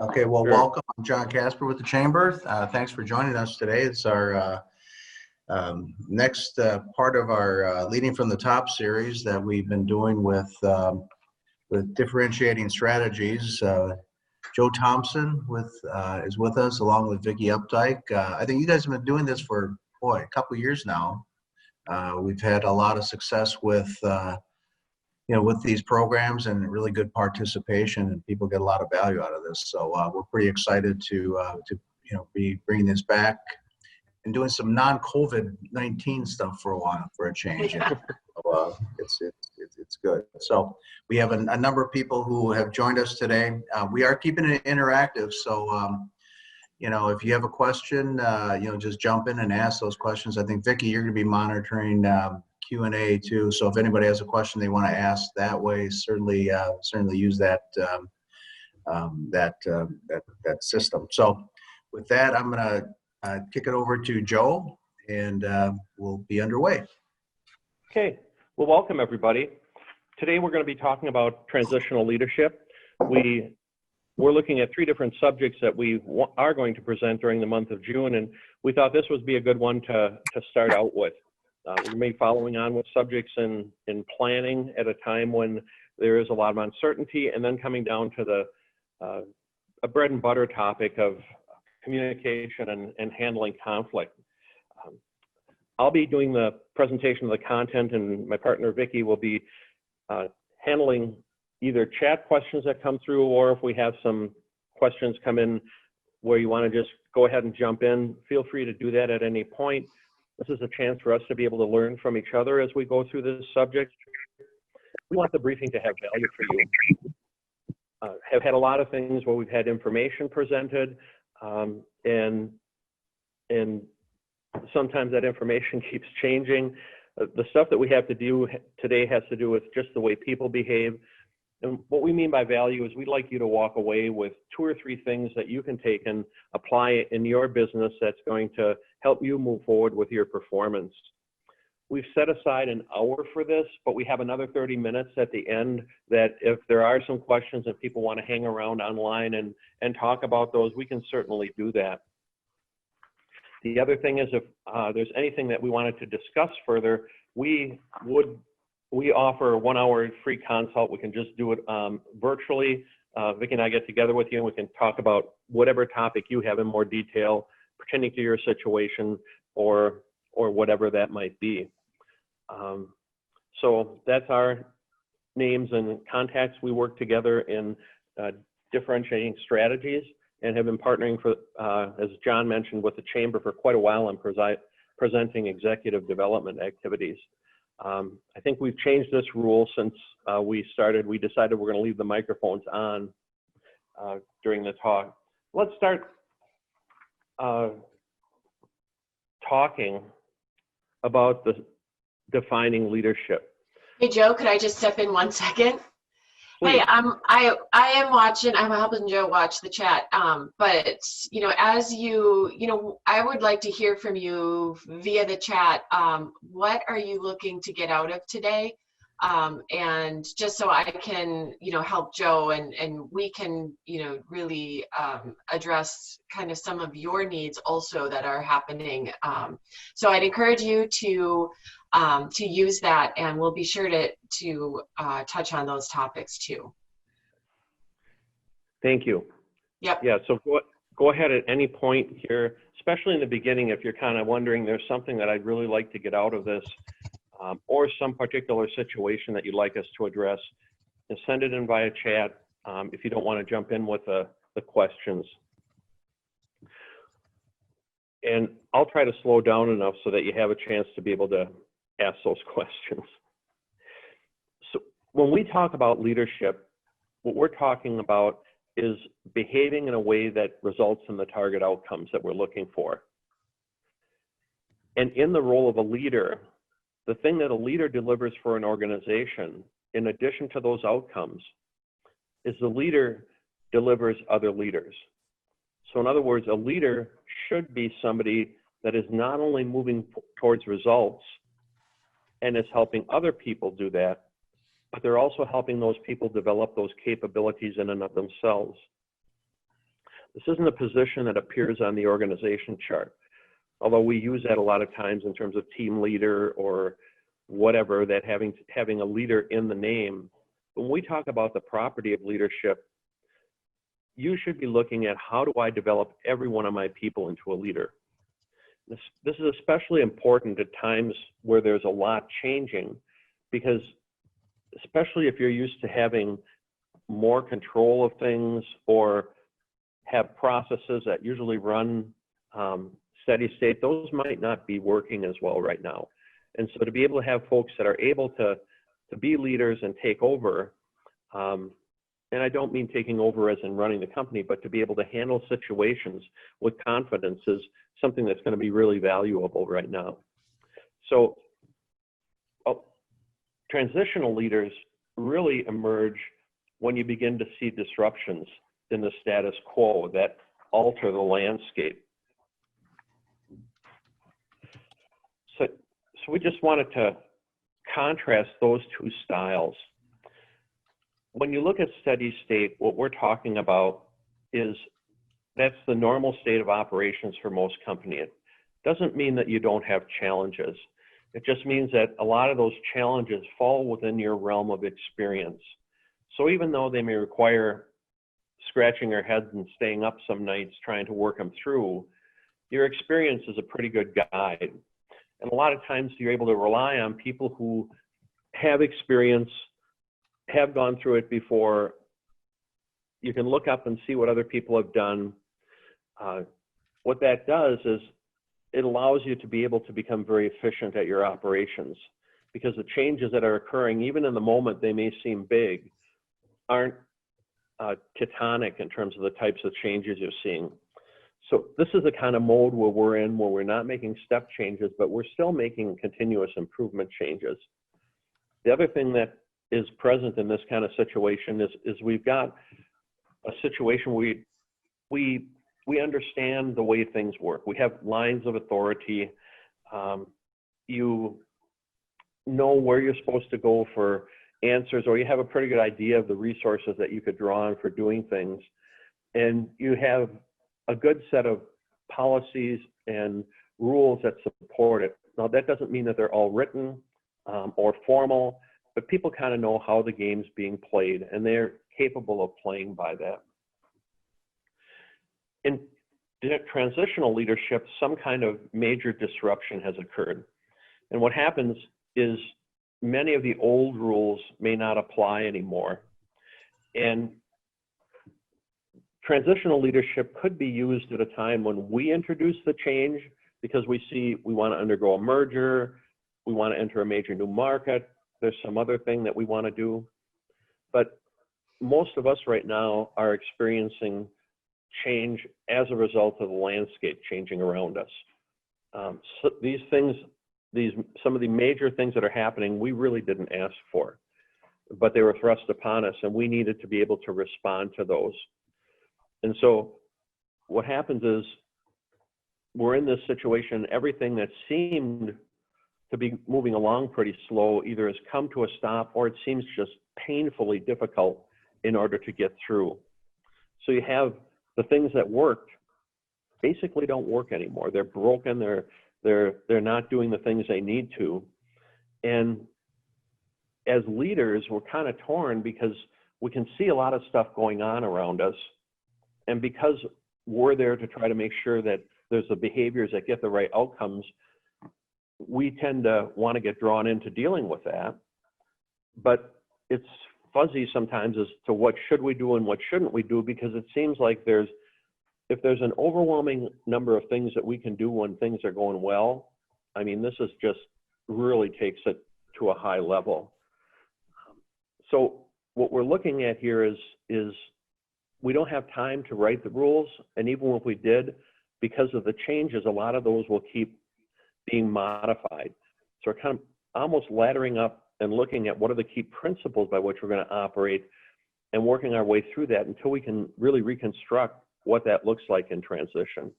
Okay, well, Sure. welcome. I'm John Casper with the Chamber. Thanks for joining us today. It's our next part of our Leading from the Top series that we've been doing with differentiating strategies. Joe Thompson is with us along with Vicki Updike. I think you guys have been doing this for, a couple of years now. We've had a lot of success with with these programs and really good participation, and people get a lot of value out of this. So we're pretty excited to be bringing this back and doing some non-COVID-19 stuff for a while for a change. So, it's good. So we have a number of people who have joined us today. We are keeping it interactive. So if you have a question, just jump in and ask those questions. I think Vicki, you're going to be monitoring Q&A too. So if anybody has a question they want to ask that way, certainly use that system. So with that, I'm going to kick it over to Joe, and we'll be underway. Okay. Well, welcome everybody. Today we're going to be talking about transitional leadership. We're looking at 3 different subjects that we are going to present during the month of June, and we thought this would be a good one to start out with. We may be following on with subjects in planning at a time when there is a lot of uncertainty, and then coming down to a bread and butter topic of communication and handling conflict. I'll be doing the presentation of the content, and my partner Vicki will be handling either chat questions that come through, or if we have some questions come in where you want to just go ahead and jump in, feel free to do that at any point. This is a chance for us to be able to learn from each other as we go through this subject. We want the briefing to have value for you. Have had a lot of things where we've had information presented, and sometimes that information keeps changing. The stuff that we have to do today has to do with just the way people behave. And what we mean by value is we'd like you to walk away with 2 or 3 things that you can take and apply in your business that's going to help you move forward with your performance. We've set aside an hour for this, but we have another 30 minutes at the end that if there are some questions that people want to hang around online and talk about those, we can certainly do that. The other thing is if there's anything that we wanted to discuss further, we offer a 1-hour free consult. We can just do it virtually. Vicki and I get together with you and we can talk about whatever topic you have in more detail pertaining to your situation or whatever that might be. So that's our names and contacts. We work together in differentiating strategies and have been partnering for, as John mentioned, with the Chamber for quite a while on presenting executive development activities. I think we've changed this rule since we started. We decided we're going to leave the microphones on during the talk. Let's start talking about the defining leadership. Hey Joe, could I just step in 1 second? Please. Hey, I am watching. I'm helping Joe watch the chat. But as I would like to hear from you via the chat. What are you looking to get out of today? And just so I can, help Joe and we can, really address kind of some of your needs also that are happening. So I'd encourage you to use that, and we'll be sure to touch on those topics too. Thank you. Yep. Yeah, so go ahead at any point here, especially in the beginning, if you're kind of wondering there's something that I'd really like to get out of this, or some particular situation that you'd like us to address, and send it in via chat if you don't want to jump in with the questions. And I'll try to slow down enough so that you have a chance to be able to ask those questions. So when we talk about leadership, what we're talking about is behaving in a way that results in the target outcomes that we're looking for. And in the role of a leader, the thing that a leader delivers for an organization, in addition to those outcomes, is the leader delivers other leaders. So in other words, a leader should be somebody that is not only moving towards results and is helping other people do that, but they're also helping those people develop those capabilities in and of themselves. This isn't a position that appears on the organization chart, although we use that a lot of times in terms of team leader or whatever, that having a leader in the name. When we talk about the property of leadership, you should be looking at, how do I develop every one of my people into a leader? This is especially important at times where there's a lot changing, because especially if you're used to having more control of things or have processes that usually run steady state, those might not be working as well right now. And so to be able to have folks that are able to be leaders and take over, and I don't mean taking over as in running the company, but to be able to handle situations with confidence is something that's going to be really valuable right now. So transitional leaders really emerge when you begin to see disruptions in the status quo that alter the landscape. So we just wanted to contrast those two styles. When you look at steady state, what we're talking about is that's the normal state of operations for most companies. It doesn't mean that you don't have challenges. It just means that a lot of those challenges fall within your realm of experience. So even though they may require scratching your heads and staying up some nights trying to work them through, your experience is a pretty good guide. And a lot of times you're able to rely on people who have experience, have gone through it before. You can look up and see what other people have done. What that does is it allows you to be able to become very efficient at your operations, because the changes that are occurring, even in the moment they may seem big, aren't tectonic in terms of the types of changes you're seeing. So this is the kind of mode where we're in, where we're not making step changes, but we're still making continuous improvement changes. The other thing that is present in this kind of situation is we've got a situation where we understand the way things work. We have lines of authority. You know where you're supposed to go for answers, or you have a pretty good idea of the resources that you could draw on for doing things. And you have a good set of policies and rules that support it. Now, that doesn't mean that they're all written or formal, but people kind of know how the game's being played, and they're capable of playing by that. In transitional leadership, some kind of major disruption has occurred. And what happens is many of the old rules may not apply anymore. And transitional leadership could be used at a time when we introduce the change because we see we want to undergo a merger, we want to enter a major new market, there's some other thing that we want to do. But most of us right now are experiencing change as a result of the landscape changing around us. So these things, some of the major things that are happening, we really didn't ask for, but they were thrust upon us, and we needed to be able to respond to those. And so what happens is we're in this situation, everything that seemed to be moving along pretty slow either has come to a stop, or it seems just painfully difficult in order to get through. So you have the things that worked basically don't work anymore. They're broken, they're not doing the things they need to. And as leaders, we're kind of torn because we can see a lot of stuff going on around us. And because we're there to try to make sure that there's the behaviors that get the right outcomes, we tend to want to get drawn into dealing with that. But it's fuzzy sometimes as to what should we do and what shouldn't we do, because it seems like if there's an overwhelming number of things that we can do when things are going well, I mean, this is just really takes it to a high level. So what we're looking at here is we don't have time to write the rules, and even if we did, because of the changes, a lot of those will keep being modified. So we're kind of almost laddering up and looking at what are the key principles by which we're going to operate and working our way through that until we can really reconstruct what that looks like in transition.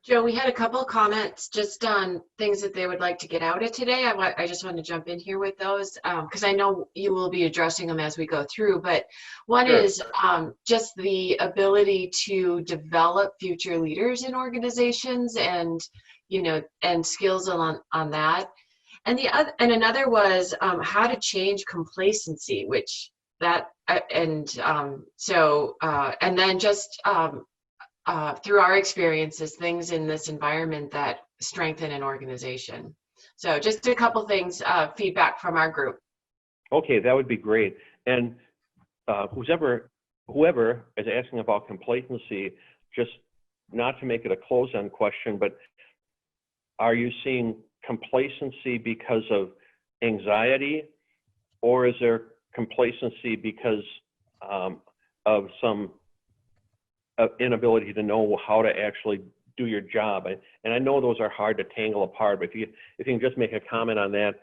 Joe, we had a couple of comments just on things that they would like to get out of today. I just want to jump in here with those because I know you will be addressing them as we go through. But one Sure. is just the ability to develop future leaders in organizations, and and skills on that. And another was how to change complacency, which that and then just through our experiences, things in this environment that strengthen an organization. So just a couple things, feedback from our group. Okay, that would be great. And whoever is asking about complacency, just not to make it a close-end question, but are you seeing complacency because of anxiety, or is there complacency because of some inability to know how to actually do your job? And I know those are hard to tangle apart, but if you can just make a comment on that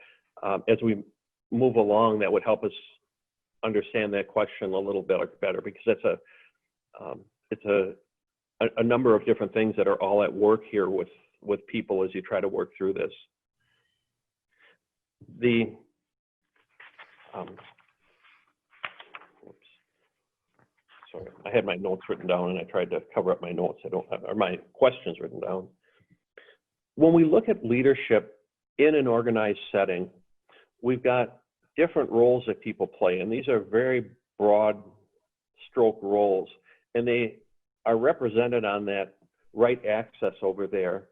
as we move along, that would help us understand that question a little bit better, because that's it's a number of different things that are all at work here with people as you try to work through this. Sorry, I had my notes written down and I tried to cover up my notes. I don't have, or my questions written down. When we look at leadership in an organized setting, we've got different roles that people play, and these are very broad stroke roles, and they are represented on that right axis over there.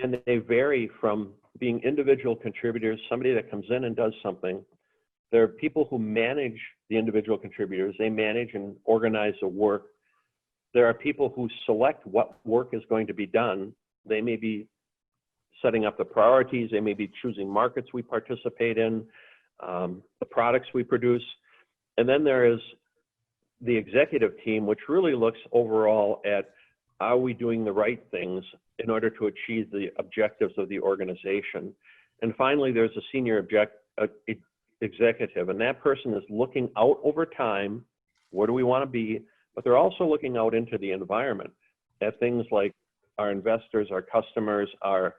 And they vary from being individual contributors, somebody that comes in and does something. There are people who manage the individual contributors. They manage and organize the work. There are people who select what work is going to be done. They may be setting up the priorities. They may be choosing markets we participate in, the products we produce. And then there is the executive team, which really looks overall at, are we doing the right things in order to achieve the objectives of the organization? And finally, there's a senior executive, and that person is looking out over time, where do we want to be? But they're also looking out into the environment at things like our investors, our customers, our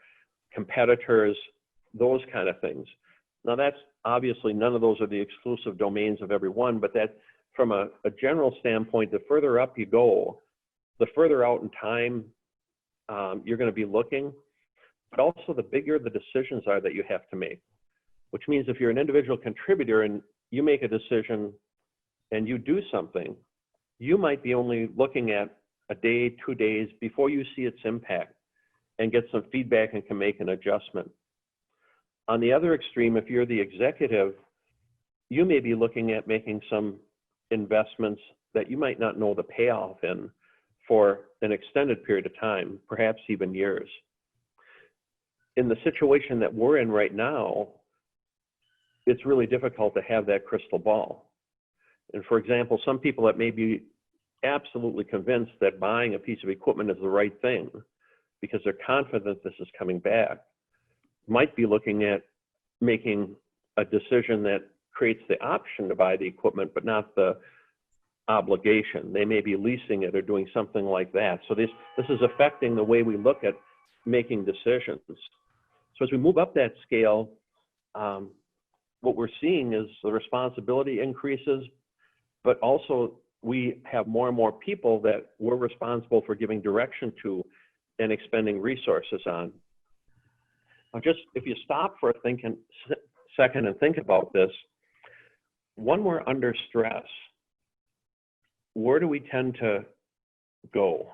competitors, those kind of things. Now that's obviously, none of those are the exclusive domains of everyone, but that from a general standpoint, the further up you go, the further out in time you're going to be looking, but also the bigger the decisions are that you have to make. Which means if you're an individual contributor and you make a decision and you do something, you might be only looking at a day, 2 days before you see its impact and get some feedback and can make an adjustment. On the other extreme, if you're the executive, you may be looking at making some investments that you might not know the payoff in for an extended period of time, perhaps even years. In the situation that we're in right now, it's really difficult to have that crystal ball. And for example, some people that may be absolutely convinced that buying a piece of equipment is the right thing because they're confident this is coming back, might be looking at making a decision that creates the option to buy the equipment, but not the obligation. They may be leasing it or doing something like that. So this is affecting the way we look at making decisions. So as we move up that scale, what we're seeing is the responsibility increases, but also we have more and more people that we're responsible for giving direction to and expending resources on. Now just, if you stop for a second and think about this, when we're under stress, where do we tend to go?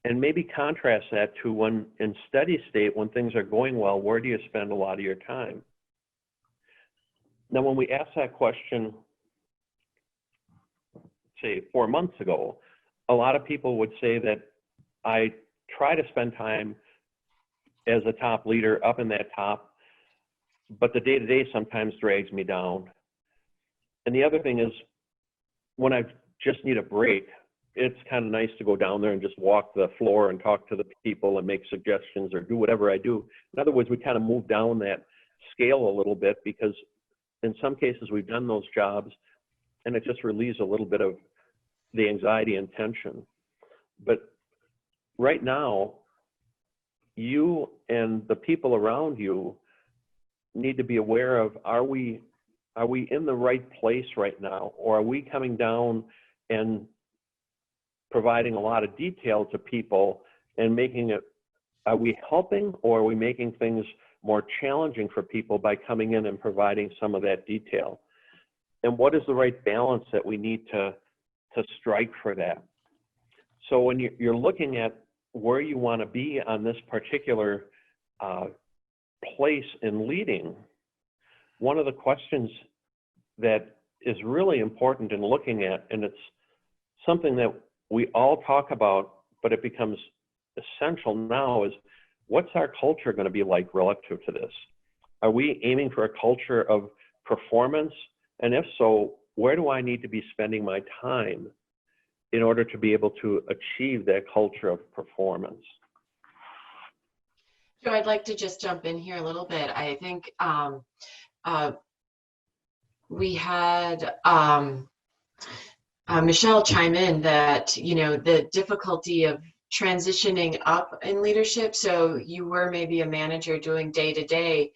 And maybe contrast that to when in steady state, when things are going well, where do you spend a lot of your time? Now, when we asked that question, say 4 months ago, a lot of people would say that I try to spend time as a top leader up in that top, but the day-to-day sometimes drags me down. And the other thing is, when I just need a break, it's kind of nice to go down there and just walk the floor and talk to the people and make suggestions or do whatever I do. In other words, we kind of move down that scale a little bit because in some cases we've done those jobs and it just relieves a little bit of the anxiety and tension. But right now, you and the people around you need to be aware of, are we in the right place right now? Or are we coming down and providing a lot of detail to people and making it, are we helping, or are we making things more challenging for people by coming in and providing some of that detail? And what is the right balance that we need to strike for that? So when you're looking at where you want to be on this particular place in leading, one of the questions that is really important in looking at, and it's something that we all talk about, but it becomes essential now, is what's our culture going to be like relative to this? Are we aiming for a culture of performance? And if so, where do I need to be spending my time in order to be able to achieve that culture of performance? Joe, I'd like to just jump in here a little bit. I think we had Michelle chime in that, you know, the difficulty of transitioning up in leadership. So you were maybe a manager doing day to day,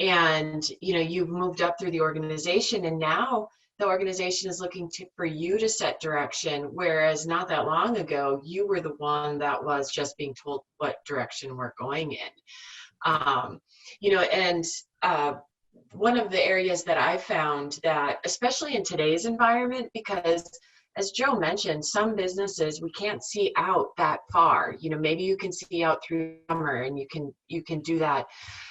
and, you know, you've moved up through the organization, and now the organization is looking for you to set direction, whereas not that long ago, you were the one that was just being told what direction we're going in. You know, and one of the areas that I found that, especially in today's environment, because as Joe mentioned, some businesses, we can't see out that far. You know, maybe you can see out through summer and you can do that.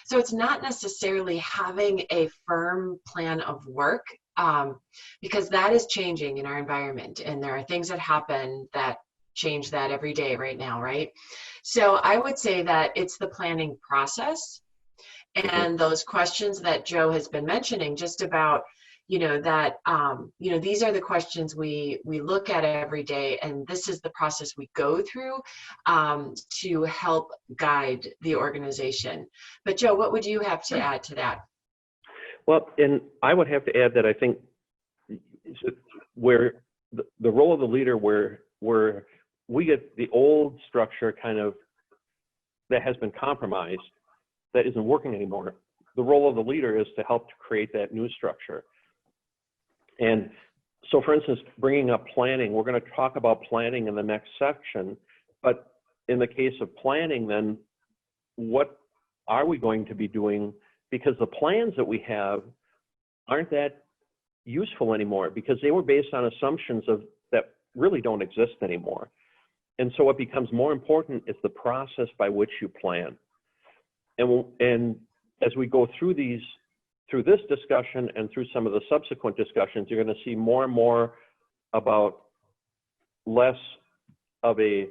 So it's not necessarily having a firm plan of work, because that is changing in our environment. And there are things that happen that change that every day right now, right? So I would say that it's the planning process and those questions that Joe has been mentioning, just about, you know, that, you know, these are the questions we look at every day, and this is the process we go through to help guide the organization. But Joe, what would you have to add to that? Well, and I would have to add that I think where the role of the leader, where we get the old structure kind of that has been compromised, that isn't working anymore. The role of the leader is to help to create that new structure. And so, for instance, bringing up planning, we're going to talk about planning in the next section, but in the case of planning, then what are we going to be doing? Because the plans that we have aren't that useful anymore, because they were based on assumptions that really don't exist anymore. And so what becomes more important is the process by which you plan. And as we go through this discussion and through some of the subsequent discussions, you're going to see more and more about less of a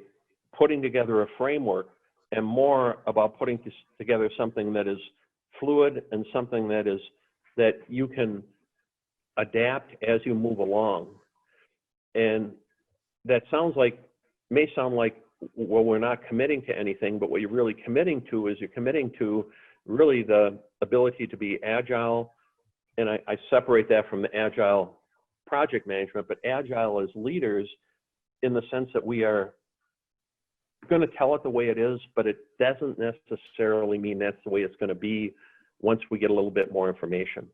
putting together a framework and more about putting together something that is fluid and something that you can adapt as you move along. And that may sound like, well, we're not committing to anything, but what you're really committing to is you're committing to really the ability to be agile. And I separate that from the agile project management, but agile as leaders in the sense that we are going to tell it the way it is, but it doesn't necessarily mean that's the way it's going to be once we get a little bit more information.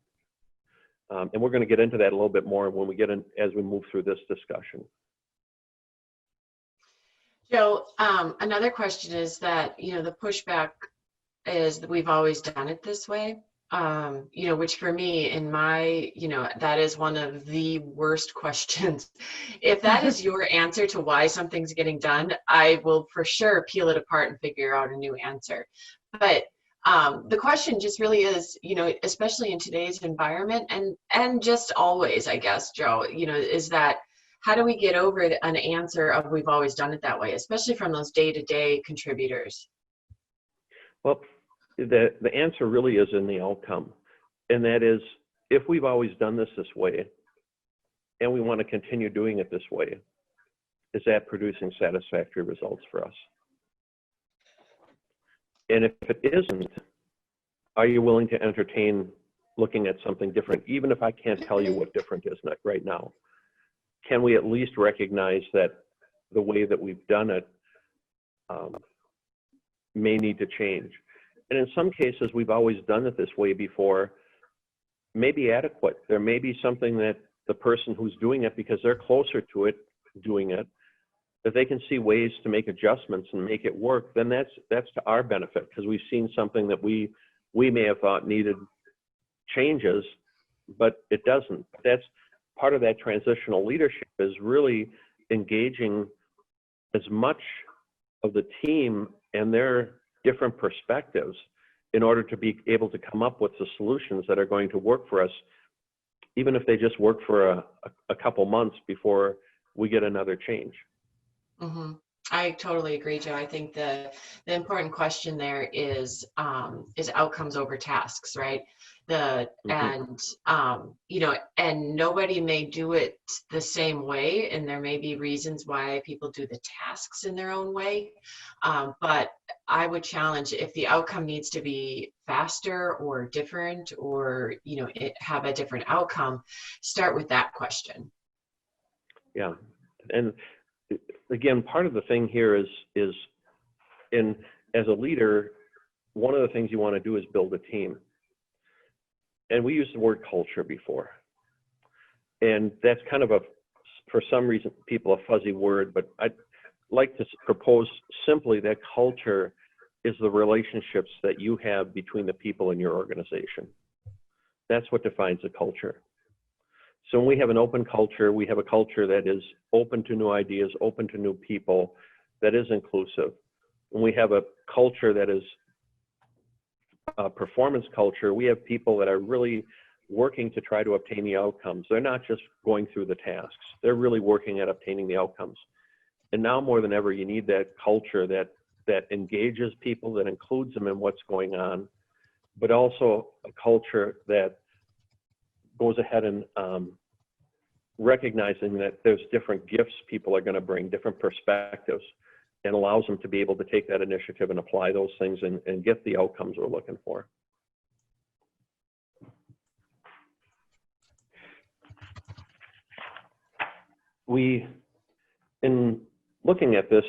And we're going to get into that a little bit more when we get in, as we move through this discussion. Joe, another question is that, you know, the pushback is that we've always done it this way, you know, which for me, in my, you know, that is one of the worst questions. If that is your answer to why something's getting done, I will for sure peel it apart and figure out a new answer. But the question just really is, you know, especially in today's environment and just always, I guess, Joe, you know, is that how do we get over an answer of we've always done it that way, especially from those day-to-day contributors? Well, the answer really is in the outcome. And that is, if we've always done this way, and we want to continue doing it this way, is that producing satisfactory results for us? And if it isn't, are you willing to entertain looking at something different, even if I can't tell you what different is right now? Can we at least recognize that the way that we've done it may need to change. And in some cases, we've always done it this way before, may be adequate. There may be something that the person who's doing it, because they're closer to it, doing it, that they can see ways to make adjustments and make it work, then that's to our benefit, because we've seen something that we may have thought needed changes, but it doesn't. That's part of that transitional leadership, is really engaging as much of the team and their different perspectives in order to be able to come up with the solutions that are going to work for us, even if they just work for a couple months before we get another change. Mm-hmm. I totally agree, Joe. I think the important question there is outcomes over tasks, right? And nobody may do it the same way, and there may be reasons why people do the tasks in their own way. But I would challenge, if the outcome needs to be faster or different, or have a different outcome, start with that question. Yeah, and again, part of the thing here is as a leader, one of the things you want to do is build a team. And we used the word culture before. And that's kind of for some reason, people, a fuzzy word, but I'd like to propose simply that culture is the relationships that you have between the people in your organization. That's what defines a culture. So when we have an open culture, we have a culture that is open to new ideas, open to new people, that is inclusive. When we have a culture that is a performance culture, we have people that are really working to try to obtain the outcomes. They're not just going through the tasks. They're really working at obtaining the outcomes. And now more than ever, you need that culture that engages people, that includes them in what's going on, but also a culture that goes ahead and recognizing that there's different gifts people are going to bring, different perspectives, and allows them to be able to take that initiative and apply those things and get the outcomes we're looking for. In looking at this,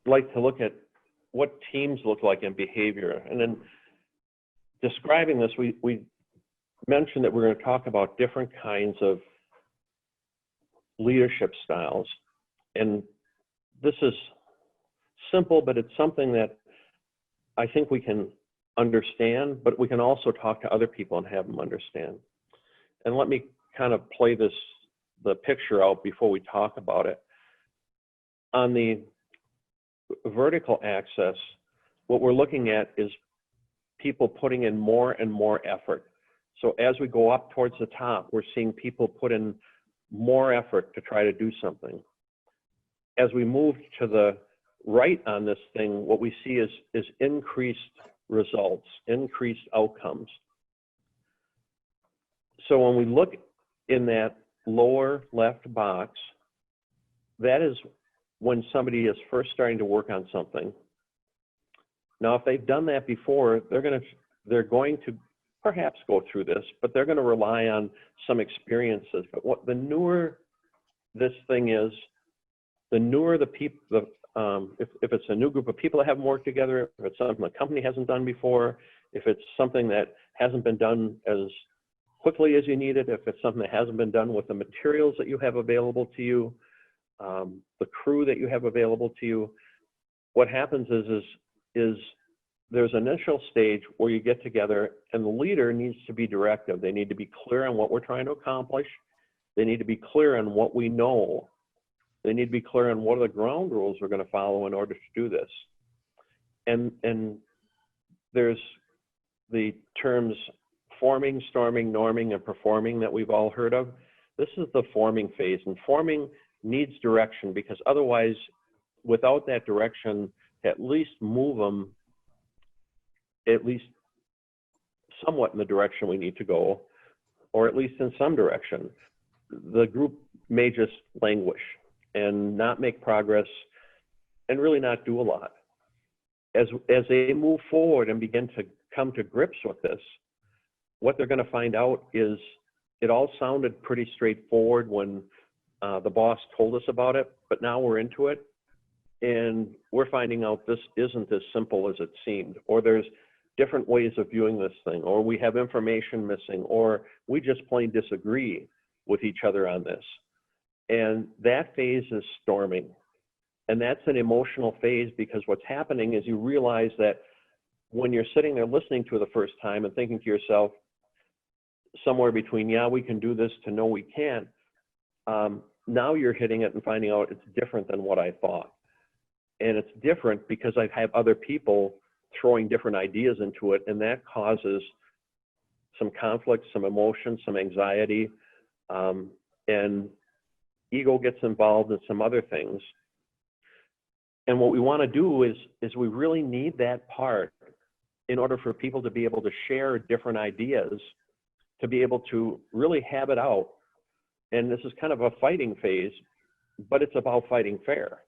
like to look at what teams look like in behavior. And then describing this, we mentioned that we're going to talk about different kinds of leadership styles. And this is simple, but it's something that I think we can understand, but we can also talk to other people and have them understand. And let me kind of play the picture out before we talk about it. On the vertical axis, what we're looking at is people putting in more and more effort. So as we go up towards the top, we're seeing people put in more effort to try to do something. As we move to the right on this thing, what we see is increased results, increased outcomes. So when we look in that lower left box, that is when somebody is first starting to work on something. Now, if they've done that before, they're going to perhaps go through this, but they're going to rely on some experiences. But the newer this thing is, the newer the people, if it's a new group of people that haven't worked together, if it's something the company hasn't done before, if it's something that hasn't been done as quickly as you need it, if it's something that hasn't been done with the materials that you have available to you, the crew that you have available to you, what happens is there's an initial stage where you get together and the leader needs to be directive. They need to be clear on what we're trying to accomplish. They need to be clear on what we know. They need to be clear on what are the ground rules we're going to follow in order to do this. And there's the terms forming, storming, norming, and performing that we've all heard of. This is the forming phase, and forming needs direction, because otherwise, without that direction, at least move them at least somewhat in the direction we need to go, or at least in some direction. The group may just languish and not make progress and really not do a lot. As they move forward and begin to come to grips with this, what they're going to find out is it all sounded pretty straightforward when The boss told us about it, but now we're into it, and we're finding out this isn't as simple as it seemed, or there's different ways of viewing this thing, or we have information missing, or we just plain disagree with each other on this. And that phase is storming. And that's an emotional phase, because what's happening is you realize that when you're sitting there listening to it the first time and thinking to yourself, somewhere between, yeah, we can do this, to no, we can't, now you're hitting it and finding out it's different than what I thought. And it's different because I have other people throwing different ideas into it, and that causes some conflict, some emotion, some anxiety, and ego gets involved in some other things. And what we want to do is we really need that part in order for people to be able to share different ideas, to be able to really have it out. And this is kind of a fighting phase, but it's about fighting fair.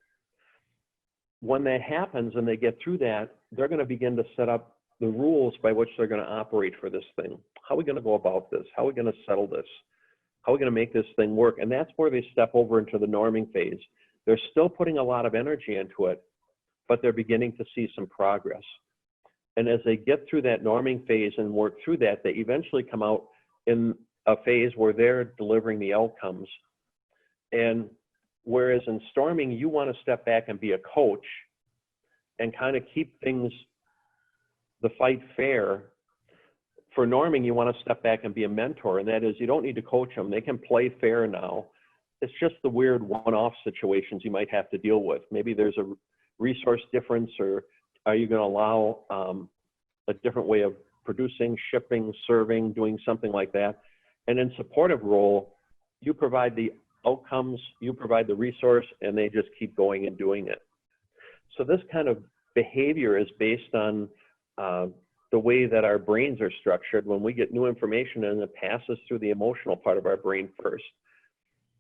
When that happens and they get through that, they're going to begin to set up the rules by which they're going to operate for this thing. How are we going to go about this? How are we going to settle this? How are we going to make this thing work? And that's where they step over into the norming phase. They're still putting a lot of energy into it, but they're beginning to see some progress. And as they get through that norming phase and work through that, they eventually come out in a phase where they're delivering the outcomes. And whereas in storming, you want to step back and be a coach and kind of keep things, the fight fair. For norming, you want to step back and be a mentor. And that is, you don't need to coach them. They can play fair now. It's just the weird one-off situations you might have to deal with. Maybe there's a resource difference, or are you going to allow a different way of producing, shipping, serving, doing something like that. And in supportive role, you provide the outcomes, you provide the resource, and they just keep going and doing it. So this kind of behavior is based on the way that our brains are structured. When we get new information and it passes through the emotional part of our brain first,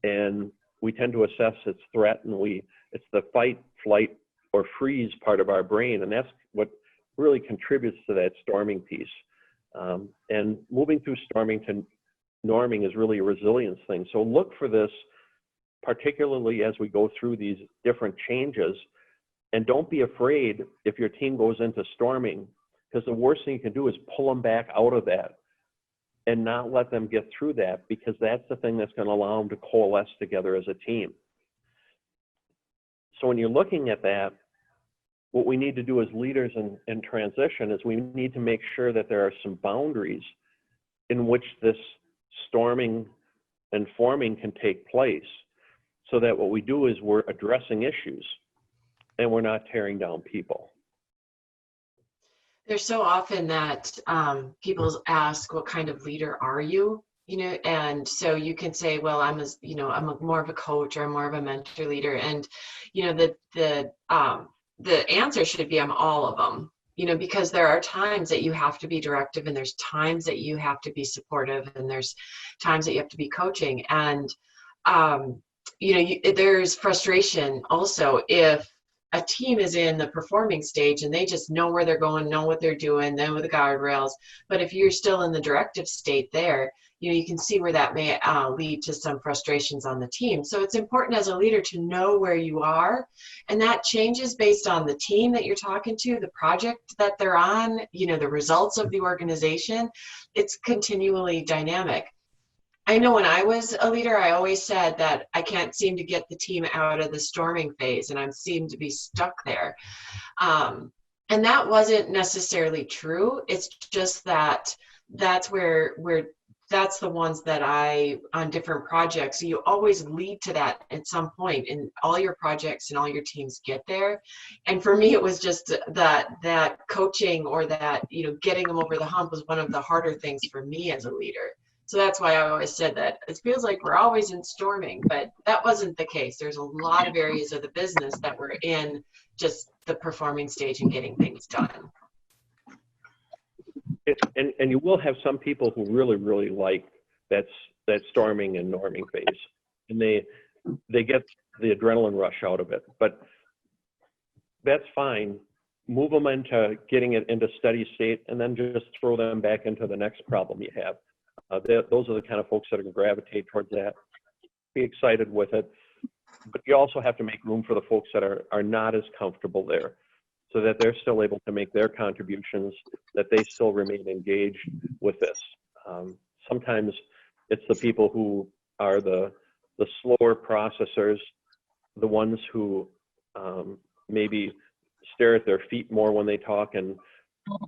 and we tend to assess its threat, and it's the fight, flight, or freeze part of our brain, and that's what really contributes to that storming piece. And moving through storming to norming is really a resilience thing. So look for this, particularly as we go through these different changes, and don't be afraid if your team goes into storming, because the worst thing you can do is pull them back out of that and not let them get through that, because that's the thing that's going to allow them to coalesce together as a team. So when you're looking at that, what we need to do as leaders in transition is we need to make sure that there are some boundaries in which this storming and forming can take place, so that what we do is we're addressing issues and we're not tearing down people. There's so often that people ask, what kind of leader are you? And so you can say, well, I'm more of a coach, or I'm more of a mentor leader. And, the answer should be, I'm all of them, because there are times that you have to be directive, and there's times that you have to be supportive, and there's times that you have to be coaching. And, there's frustration also if a team is in the performing stage and they just know where they're going, know what they're doing, know the guardrails. But if you're still in the directive state there, you can see where that may lead to some frustrations on the team. So it's important as a leader to know where you are, and that changes based on the team that you're talking to, the project that they're on, the results of the organization. It's continually dynamic. I know when I was a leader, I always said that I can't seem to get the team out of the storming phase, and I seem to be stuck there. And that wasn't necessarily true. It's just that that's where that's the ones that on different projects, so you always lead to that at some point, and all your projects and all your teams get there. And for me, it was just that coaching, or that, getting them over the hump was one of the harder things for me as a leader. So that's why I always said that it feels like we're always in storming, but that wasn't the case. There's a lot of areas of the business that were in just the performing stage and getting things done. And you will have some people who really, really like that storming and norming phase, and they get the adrenaline rush out of it. But that's fine. Move them into getting it into steady state, and then just throw them back into the next problem you have. Those are the kind of folks that are going to gravitate towards that. be excited with it, but you also have to make room for the folks that are not as comfortable there, so that they're still able to make their contributions, that they still remain engaged with this. Sometimes it's the people who are the slower processors, the ones who maybe stare at their feet more when they talk, and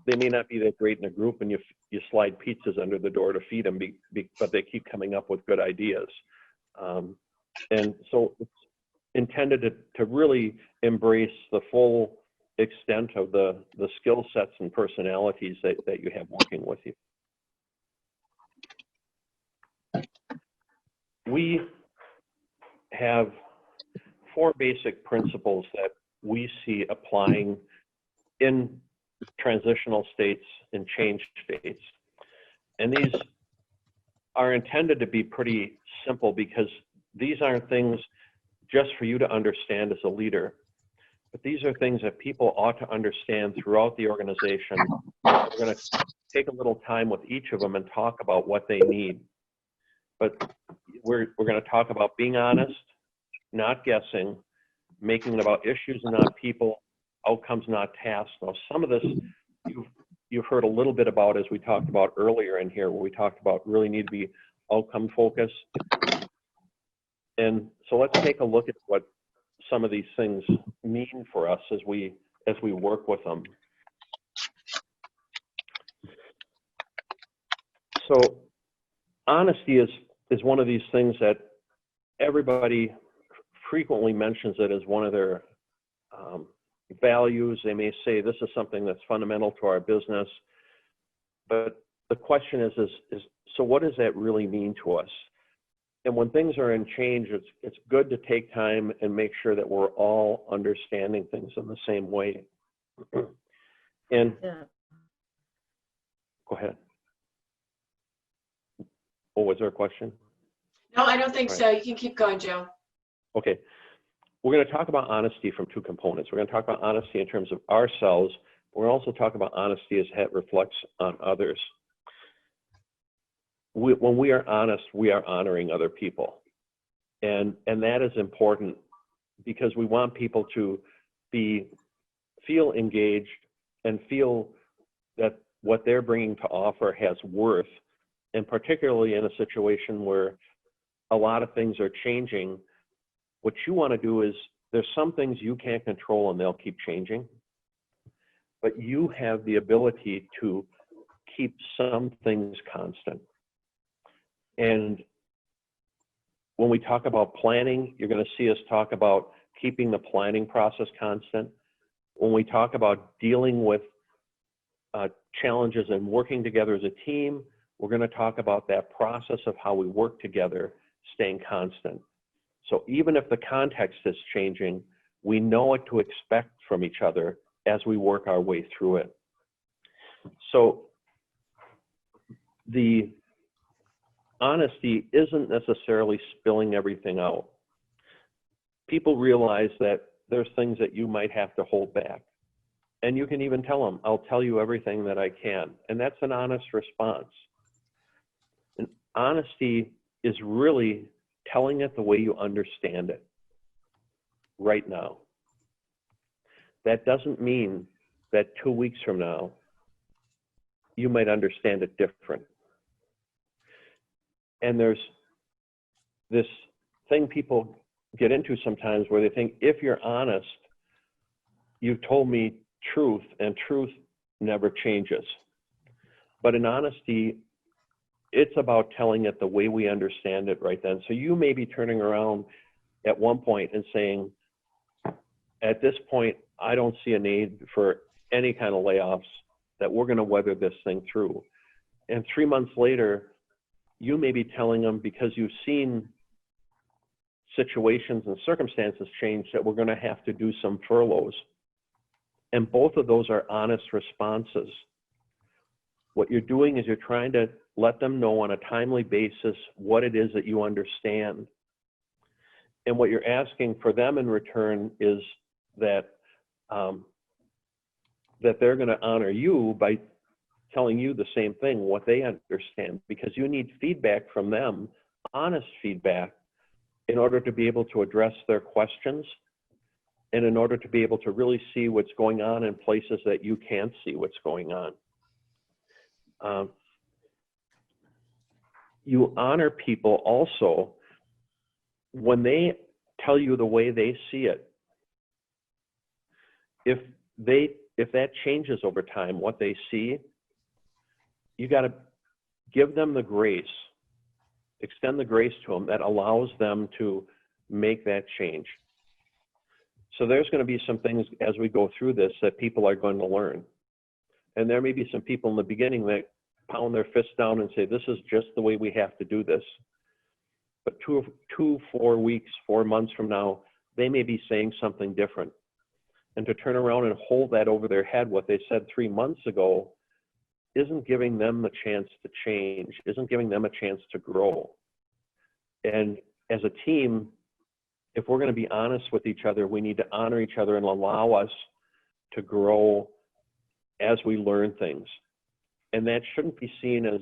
they may not be that great in a group, and you slide pizzas under the door to feed them, but they keep coming up with good ideas. And so it's intended to really embrace the full extent of the skill sets and personalities that you have working with you. We have 4 basic principles that we see applying in transitional states and change states. And these are intended to be pretty simple, because these aren't things just for you to understand as a leader, but these are things that people ought to understand throughout the organization. We're going to take a little time with each of them and talk about what they need. But we're going to talk about being honest, not guessing, making it about issues and not people, outcomes not tasks. Now, some of this you've heard a little bit about, as we talked about earlier in here, where we talked about really need to be outcome focused. And so let's take a look at what some of these things mean for us as we work with them. So honesty is one of these things that everybody frequently mentions it as one of their values. They may say this is something that's fundamental to our business, but the question is so what does that really mean to us? And when things are in change, it's good to take time and make sure that we're all understanding things in the same way. And go ahead. Oh, was there a question? No, I don't think so. You can keep going, Joe. Okay. We're going to talk about honesty from 2 components. We're going to talk about honesty in terms of ourselves. We're also talking about honesty as it reflects on others. When we are honest, we are honoring other people. And that is important, because we want people to feel engaged and feel that what they're bringing to offer has worth. And particularly in a situation where a lot of things are changing, what you want to do is, there's some things you can't control and they'll keep changing, but you have the ability to keep some things constant. And when we talk about planning, you're going to see us talk about keeping the planning process constant. When we talk about dealing with challenges and working together as a team, we're going to talk about that process of how we work together staying constant. So even if the context is changing, we know what to expect from each other as we work our way through it. So the honesty isn't necessarily spilling everything out. People realize that there's things that you might have to hold back. And you can even tell them, I'll tell you everything that I can. And that's an honest response. And honesty is really telling it the way you understand it right now. That doesn't mean that 2 weeks from now, you might understand it different. And there's this thing people get into sometimes where they think, if you're honest, you've told me truth, and truth never changes. But in honesty, it's about telling it the way we understand it right then. So you may be turning around at one point and saying, at this point, I don't see a need for any kind of layoffs, that we're going to weather this thing through. And 3 months later, you may be telling them, because you've seen situations and circumstances change, that we're going to have to do some furloughs. And both of those are honest responses. What you're doing is you're trying to let them know on a timely basis what it is that you understand. And what you're asking for them in return is that that they're going to honor you by telling you the same thing, what they understand, because you need feedback from them, honest feedback, in order to be able to address their questions, and in order to be able to really see what's going on in places that you can't see what's going on. You honor people also when they tell you the way they see it. If that changes over time, what they see, you got to give them the grace, extend the grace to them that allows them to make that change. So there's going to be some things as we go through this that people are going to learn. And there may be some people in the beginning that pound their fists down and say, this is just the way we have to do this. But 4 weeks, 4 months from now, they may be saying something different. And to turn around and hold that over their head, what they said 3 months ago, isn't giving them the chance to change, isn't giving them a chance to grow. And as a team, if we're going to be honest with each other, we need to honor each other and allow us to grow as we learn things. And that shouldn't be seen as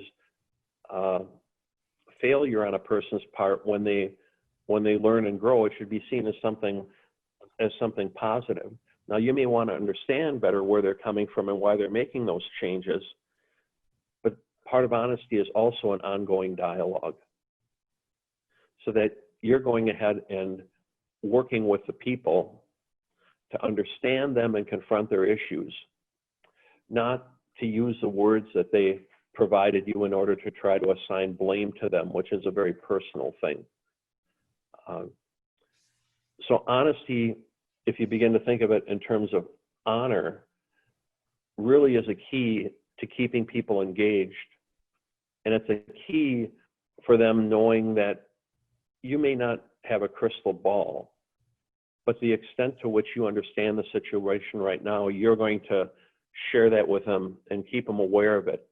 failure on a person's part when they learn and grow. It should be seen as something positive. Now, you may want to understand better where they're coming from and why they're making those changes, but part of honesty is also an ongoing dialogue, so that you're going ahead and working with the people to understand them and confront their issues, not to use the words that they provided you in order to try to assign blame to them, which is a very personal thing. So honesty, if you begin to think of it in terms of honor, really is a key to keeping people engaged. And it's a key for them knowing that you may not have a crystal ball, but the extent to which you understand the situation right now, you're going to share that with them and keep them aware of it,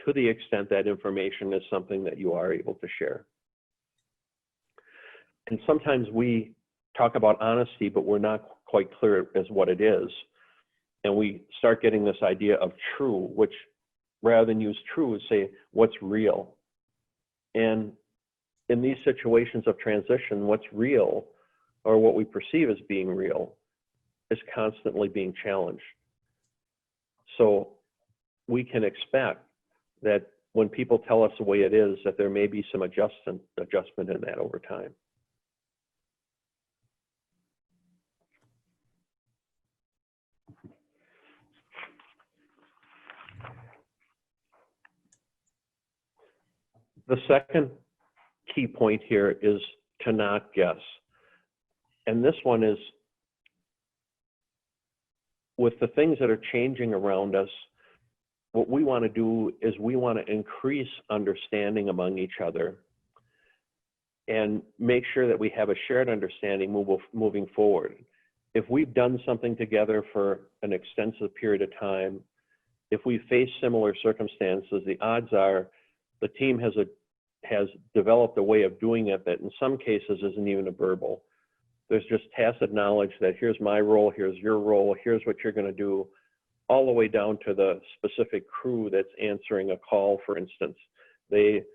to the extent that information is something that you are able to share. And sometimes we talk about honesty, but we're not quite clear as what it is. And we start getting this idea of true, which rather than use true, say what's real. And in these situations of transition, what's real, or what we perceive as being real, is constantly being challenged. So we can expect that when people tell us the way it is, that there may be some adjustment in that over time. The second key point here is to not guess. And this one is, with the things that are changing around us, what we want to do is we want to increase understanding among each other and make sure that we have a shared understanding moving forward. If we've done something together for an extensive period of time, if we face similar circumstances, the odds are the team has developed a way of doing it that in some cases isn't even a verbal. There's just tacit knowledge that here's my role, here's your role, here's what you're going to do, all the way down to the specific crew that's answering a call, for instance. They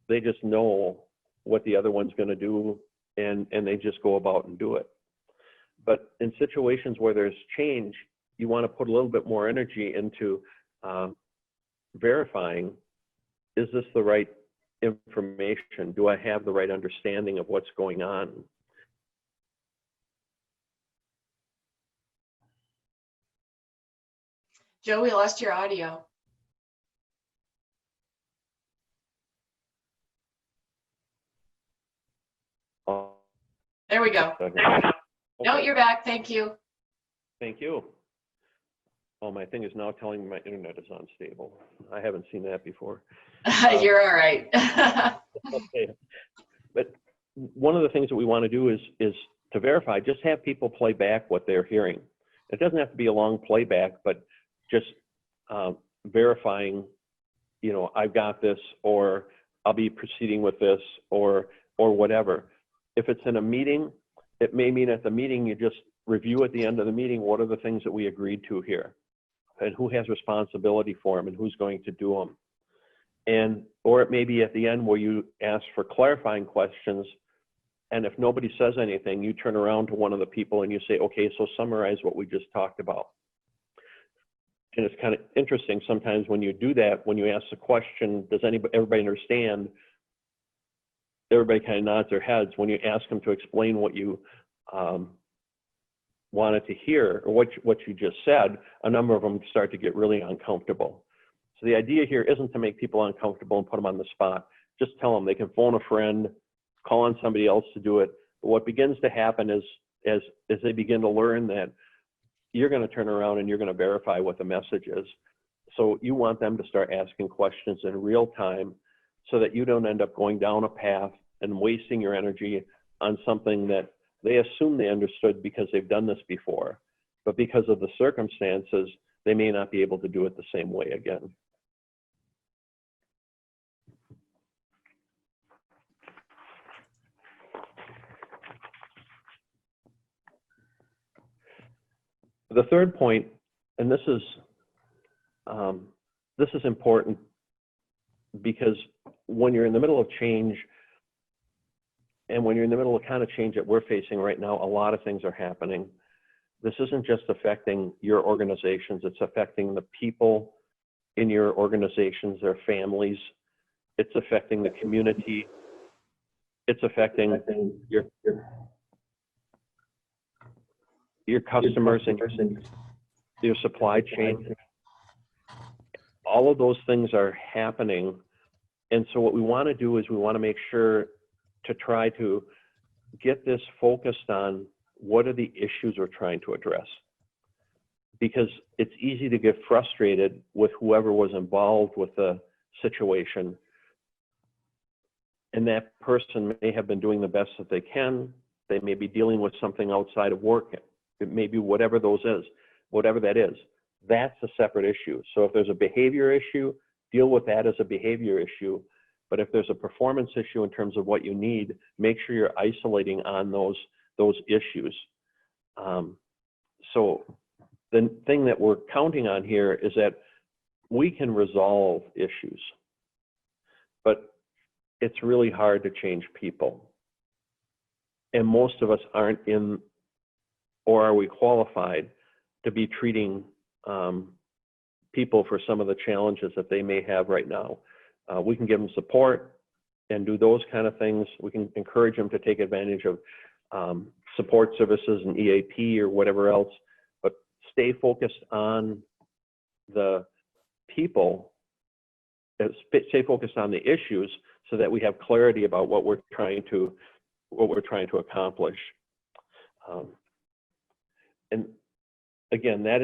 just know what the other one's going to do, and they just go about and do it. But in situations where there's change, you want to put a little bit more energy into verifying, is this the right information? Do I have the right understanding of what's going on? Joe, we lost your audio. There we go. No, you're back. Thank you. Thank you. Oh, my thing is now telling me my internet is unstable. I haven't seen that before. You're all right. Okay. But one of the things that we want to do is to verify, just have people play back what they're hearing. It doesn't have to be a long playback, but just verifying, you know, I've got this, or I'll be proceeding with this, or whatever. If it's in a meeting, it may mean at the meeting you just review at the end of the meeting, what are the things that we agreed to here, and who has responsibility for them, and who's going to do them. Or it may be at the end where you ask for clarifying questions And if nobody says anything, you turn around to one of the people and you say, okay, so summarize what we just talked about. And it's kind of interesting sometimes when you do that, when you ask the question, does everybody understand? Everybody kind of nods their heads. When you ask them to explain what you wanted to hear or what you just said, a number of them start to get really uncomfortable. So the idea here isn't to make people uncomfortable and put them on the spot. Just tell them they can phone a friend, call on somebody else to do it. But what begins to happen is as they begin to learn that you're going to turn around and you're going to verify what the message is. So you want them to start asking questions in real time so that you don't end up going down a path and wasting your energy on something that they assume they understood because they've done this before. But because of the circumstances, they may not be able to do it the same way again. The third point, and this is important because when you're in the middle of change, and when you're in the middle of kind of change that we're facing right now, a lot of things are happening. This isn't just affecting your organizations, it's affecting the people in your organizations, their families. It's affecting the community. It's affecting your customers and your supply chain. All of those things are happening. And so what we want to do is we want to make sure to try to get this focused on what are the issues we're trying to address. Because it's easy to get frustrated with whoever was involved with the situation. And that person may have been doing the best that they can. They may be dealing with something outside of work. It may be whatever that is. That's a separate issue. So if there's a behavior issue, deal with that as a behavior issue. But if there's a performance issue in terms of what you need, make sure you're isolating on those issues. So the thing that we're counting on here is that we can resolve issues, but it's really hard to change people. And most of us aren't in, or are we qualified to be treating people for some of the challenges that they may have right now. We can give them support and do those kind of things. We can encourage them to take advantage of support services and EAP or whatever else, but stay focused on the people, stay focused on the issues so that we have clarity about what we're trying to accomplish. And again, that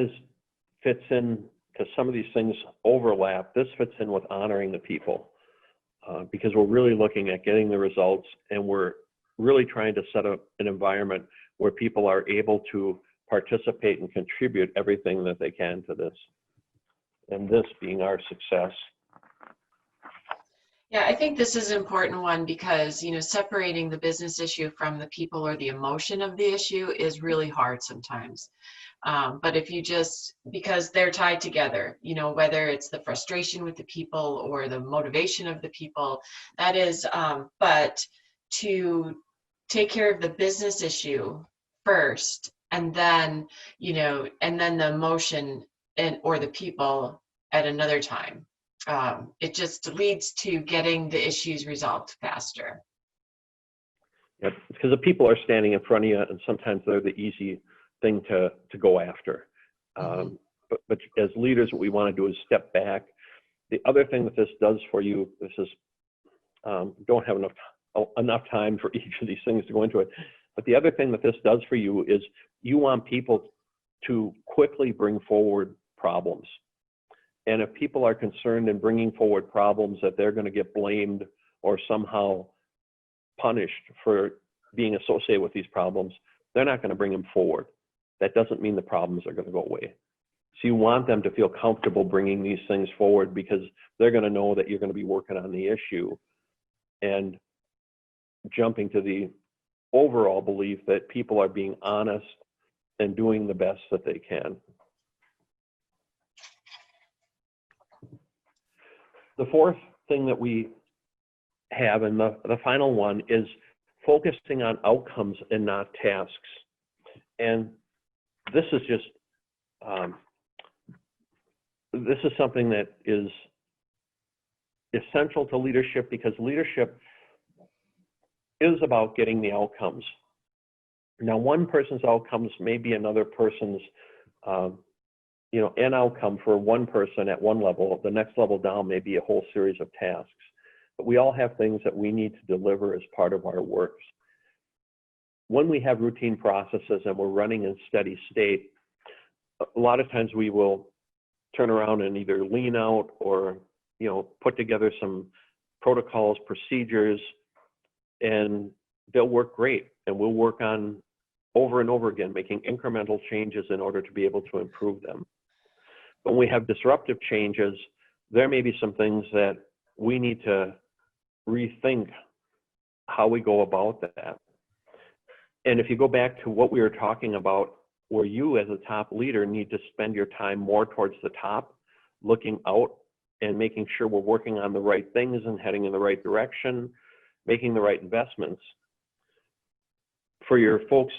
fits in because some of these things overlap. This fits in with honoring the people because we're really looking at getting the results, and we're really trying to set up an environment where people are able to participate and contribute everything that they can to this, and this being our success. Yeah, I think this is an important one because, separating the business issue from the people or the emotion of the issue is really hard sometimes. But if you because they're tied together, whether it's the frustration with the people or the motivation of the people, that is, but to take care of the business issue first, and then, and then the emotion or the people at another time. It just leads to getting the issues resolved faster. Yeah, because the people are standing in front of you, and sometimes they're the easy thing to go after. But as leaders, what we want to do is step back. The other thing that this does for you, this is, don't have enough time for each of these things to go into it. But the other thing that this does for you is you want people to quickly bring forward problems. And if people are concerned in bringing forward problems that they're going to get blamed or somehow punished for being associated with these problems, they're not going to bring them forward. That doesn't mean the problems are going to go away. So you want them to feel comfortable bringing these things forward because they're going to know that you're going to be working on the issue and jumping to the overall belief that people are being honest and doing the best that they can. The fourth thing that we have, and the final one, is focusing on outcomes and not tasks. And this is just, this is something that is essential to leadership, because leadership is about getting the outcomes. Now, one person's outcomes may be another person's, an outcome for one person at one level. The next level down may be a whole series of tasks. But we all have things that we need to deliver as part of our works. When we have routine processes and we're running in steady state, a lot of times we will turn around and either lean out or, put together some protocols, procedures, and they'll work great. And we'll work on over and over again, making incremental changes in order to be able to improve them. When we have disruptive changes, there may be some things that we need to rethink how we go about that. And if you go back to what we were talking about, where you as a top leader need to spend your time more towards the top, looking out and making sure we're working on the right things and heading in the right direction, making the right investments. For your folks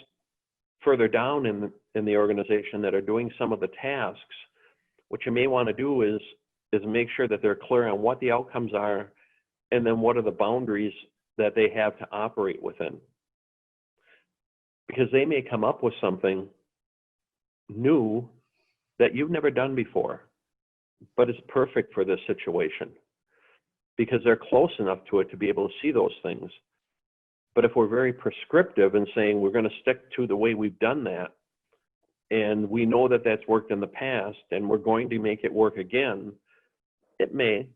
further down in the organization that are doing some of the tasks, what you may want to do is make sure that they're clear on what the outcomes are, and then what are the boundaries that they have to operate within. Because they may come up with something new that you've never done before, but it's perfect for this situation because they're close enough to it to be able to see those things. But if we're very prescriptive in saying we're going to stick to the way we've done that, and we know that that's worked in the past and we're going to make it work again, it may,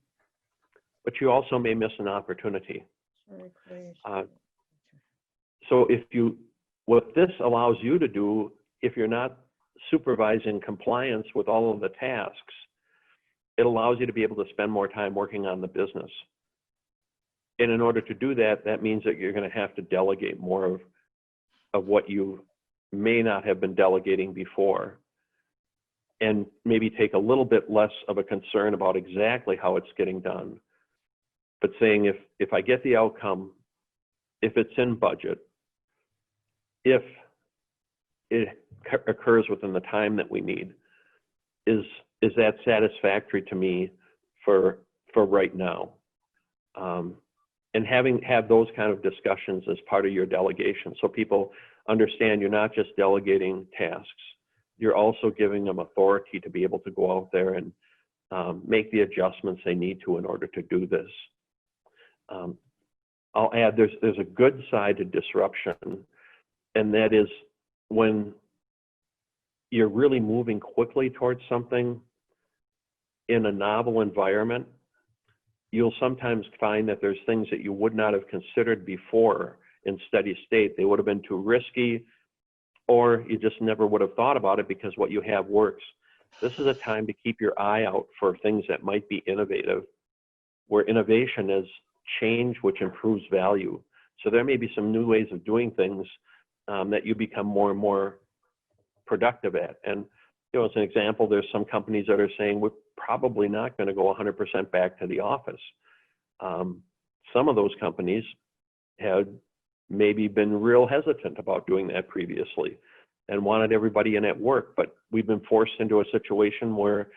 but you also may miss an opportunity. So what this allows you to do, if you're not supervising compliance with all of the tasks, it allows you to be able to spend more time working on the business. And in order to do that, that means that you're going to have to delegate more of what you may not have been delegating before, and maybe take a little bit less of a concern about exactly how it's getting done, but saying if I get the outcome, if it's in budget, if it occurs within the time that we need, is that satisfactory to me for right now? And have those kind of discussions as part of your delegation, so people understand you're not just delegating tasks, you're also giving them authority to be able to go out there and make the adjustments they need to in order to do this. I'll add, there's a good side to disruption, and that is when you're really moving quickly towards something in a novel environment, you'll sometimes find that there's things that you would not have considered before in steady state. They would have been too risky, or you just never would have thought about it because what you have works. This is a time to keep your eye out for things that might be innovative, where innovation is change which improves value. So there may be some new ways of doing things that you become more and more productive at. And as an example, there's some companies that are saying we're probably not going to go 100% back to the office. Some of those companies had maybe been real hesitant about doing that previously and wanted everybody in at work, but we've been forced into a situation where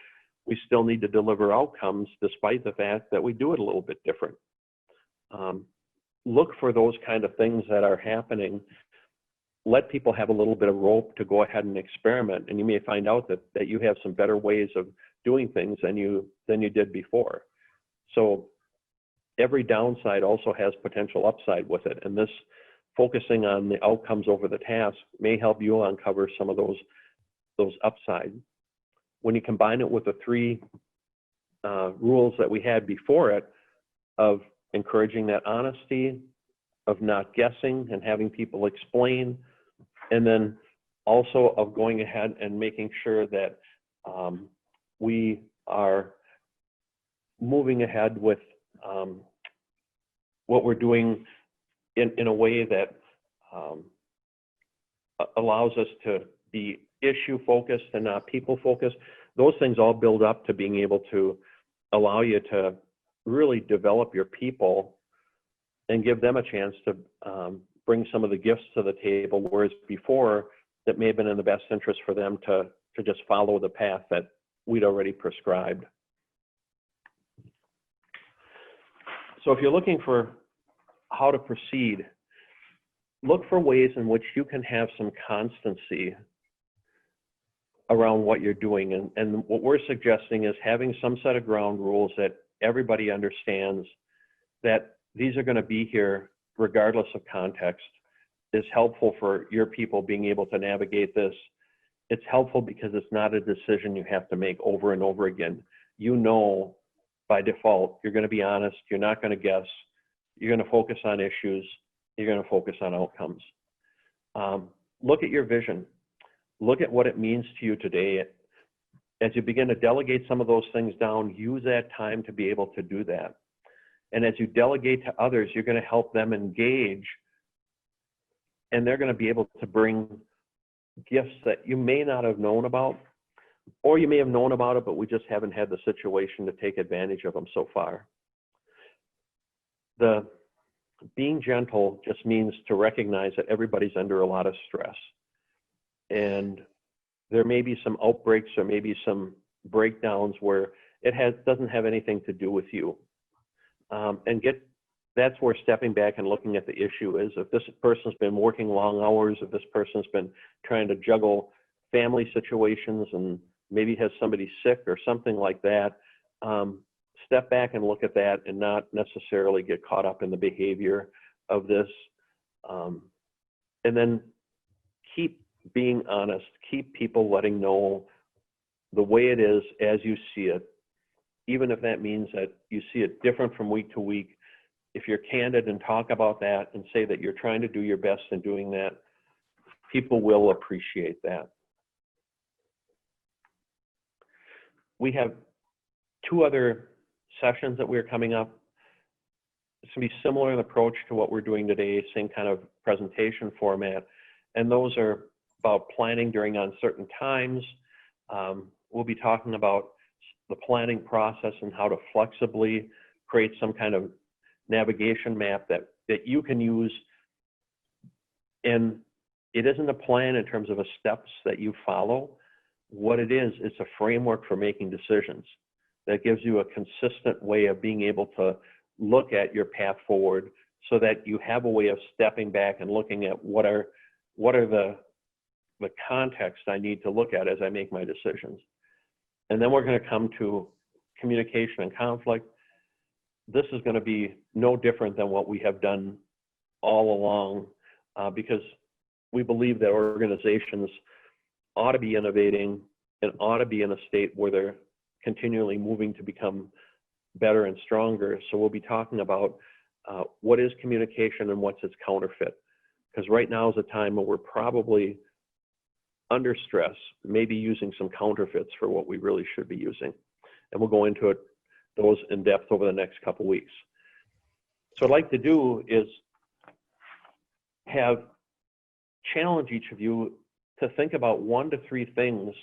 we still need to deliver outcomes despite the fact that we do it a little bit different. Look for those kind of things that are happening. Let people have a little bit of rope to go ahead and experiment, and you may find out that you have some better ways of doing things than you did before. So every downside also has potential upside with it, and this focusing on the outcomes over the task may help you uncover some of those upside. When you combine it with the three rules that we had before it, of encouraging that honesty, of not guessing and having people explain, and then also of going ahead and making sure that we are moving ahead with what we're doing in a way that allows us to be issue focused and not people focused. Those things all build up to being able to allow you to really develop your people and give them a chance to bring some of the gifts to the table, whereas before it may have been in the best interest for them to just follow the path that we'd already prescribed. So if you're looking for how to proceed, look for ways in which you can have some constancy around what you're doing. And what we're suggesting is having some set of ground rules that everybody understands, that these are going to be here regardless of context, is helpful for your people being able to navigate this. It's helpful because it's not a decision you have to make over and over again. You know, by default, you're going to be honest, you're not going to guess, you're going to focus on issues, you're going to focus on outcomes. Look at your vision. Look at what it means to you today. As you begin to delegate some of those things down, use that time to be able to do that. And as you delegate to others, you're going to help them engage, and they're going to be able to bring gifts that you may not have known about, or you may have known about it, but we just haven't had the situation to take advantage of them so far. The being gentle just means to recognize that everybody's under a lot of stress. And there may be some outbreaks or maybe some breakdowns where it doesn't have anything to do with you. That's where stepping back and looking at the issue is. If this person's been working long hours, if this person's been trying to juggle family situations and maybe has somebody sick or something like that, step back and look at that and not necessarily get caught up in the behavior of this. And then keep being honest, keep people letting know the way it is as you see it, even if that means that you see it different from week to week. If you're candid and talk about that and say that you're trying to do your best in doing that, people will appreciate that. We have 2 other sessions that we're coming up. It's going to be similar in approach to what we're doing today, same kind of presentation format. And those are about planning during uncertain times. We'll be talking about the planning process and how to flexibly create some kind of navigation map that you can use. And it isn't a plan in terms of a steps that you follow. What it is, it's a framework for making decisions that gives you a consistent way of being able to look at your path forward, so that you have a way of stepping back and looking at what are the context I need to look at as I make my decisions. And then we're going to come to communication and conflict. This is going to be no different than what we have done all along, because we believe that organizations ought to be innovating and ought to be in a state where they're continually moving to become better and stronger. So we'll be talking about what is communication and what's its counterfeit. Because right now is a time where we're probably under stress, maybe using some counterfeits for what we really should be using. And we'll go into those in depth over the next couple weeks. So what I'd like to do is challenge each of you to think about 1 to 3 things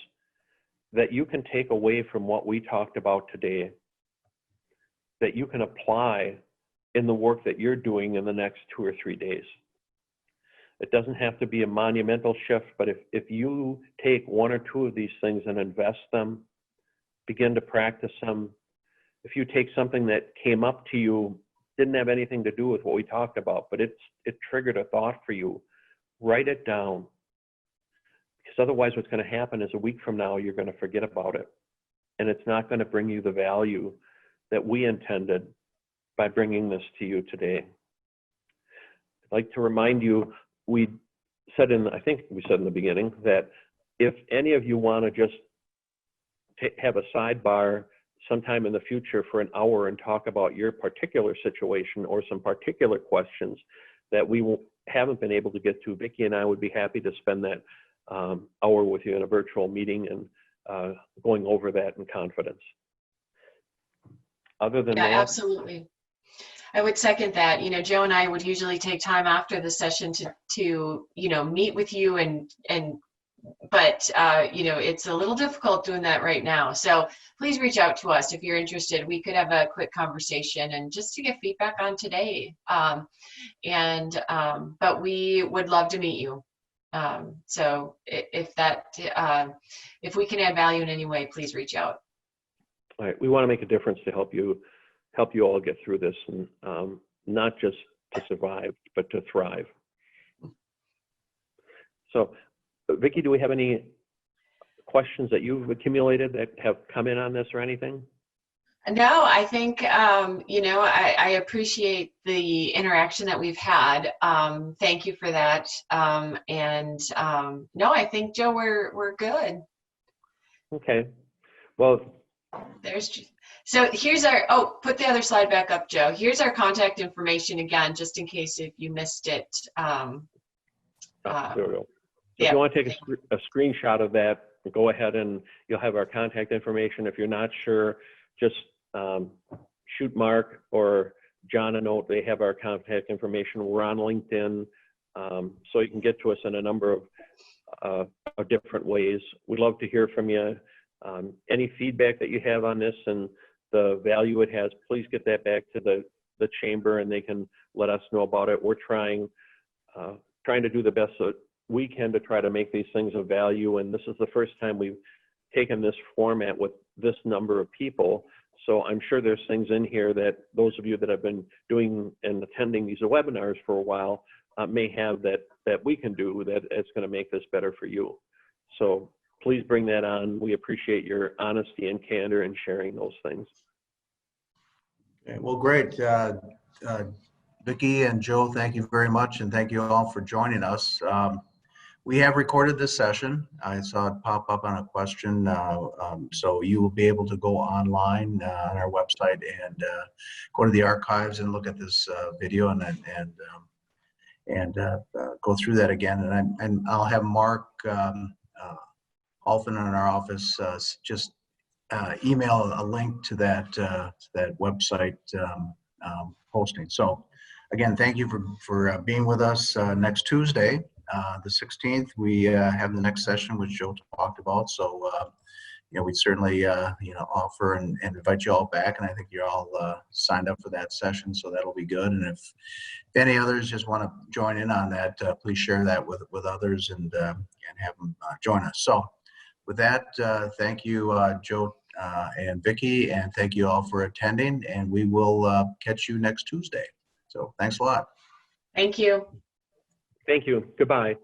that you can take away from what we talked about today, that you can apply in the work that you're doing in the next 2 or 3 days. It doesn't have to be a monumental shift, but if you take 1 or 2 of these things and invest them, begin to practice them. If you take something that came up to you, didn't have anything to do with what we talked about, but it triggered a thought for you, write it down. Because otherwise what's going to happen is a week from now, you're going to forget about it. And it's not going to bring you the value that we intended by bringing this to you today. I'd like to remind you, I think we said in the beginning, that if any of you want to just have a sidebar sometime in the future for an hour and talk about your particular situation or some particular questions that we haven't been able to get to, Vicki and I would be happy to spend that hour with you in a virtual meeting and going over that in confidence. Other than that, absolutely. I would second that. Joe and I would usually take time after the session to meet with you and but you know, it's a little difficult doing that right now. So please reach out to us if you're interested. We could have a quick conversation and just to get feedback on today. But we would love to meet you. So if we can add value in any way, please reach out. All right, we want to make a difference to help you all get through this, and not just to survive, but to thrive. So, Vicki, do we have any questions that you've accumulated that have come in on this or anything? No, I think, you know, I appreciate the interaction that we've had. Thank you for that. No, I think, Joe, we're good. Okay. Well, so here's our, oh, put the other slide back up, Joe. Here's our contact information again, just in case if you missed it. there we go. Yeah. If you want to take a screenshot of that, go ahead and you'll have our contact information. If you're not sure, just shoot Mark or John a note. They have our contact information. We're on LinkedIn, so you can get to us in a number of different ways. We'd love to hear from you. Any feedback that you have on this and the value it has, please get that back to the chamber and they can let us know about it. We're trying to do the best that we can to try to make these things of value, and this is the first time we've taken this format with this number of people. So I'm sure there's things in here that those of you that have been doing and attending these webinars for a while may have that we can do that it's going to make this better for you. So please bring that on. We appreciate your honesty and candor in sharing those things. Okay, well, great. Vicki and Joe, thank you very much, and thank you all for joining us. We have recorded this session. I saw it pop up on a question, so you will be able to go online on our website and go to the archives and look at this video and go through that again. And I'll have Mark Alphin in our office just email a link to that website posting. So again, thank you for being with us. Next Tuesday, the 16th, we have the next session, which Joe talked about. So you know, we certainly you know, offer and invite you all back, and I think you're all signed up for that session, so that'll be good. And if any others just want to join in on that, please share that with others and have them join us. So with that, thank you, Joe and Vicki, and thank you all for attending, and we will catch you next Tuesday. So thanks a lot. Thank you. Thank you. Goodbye.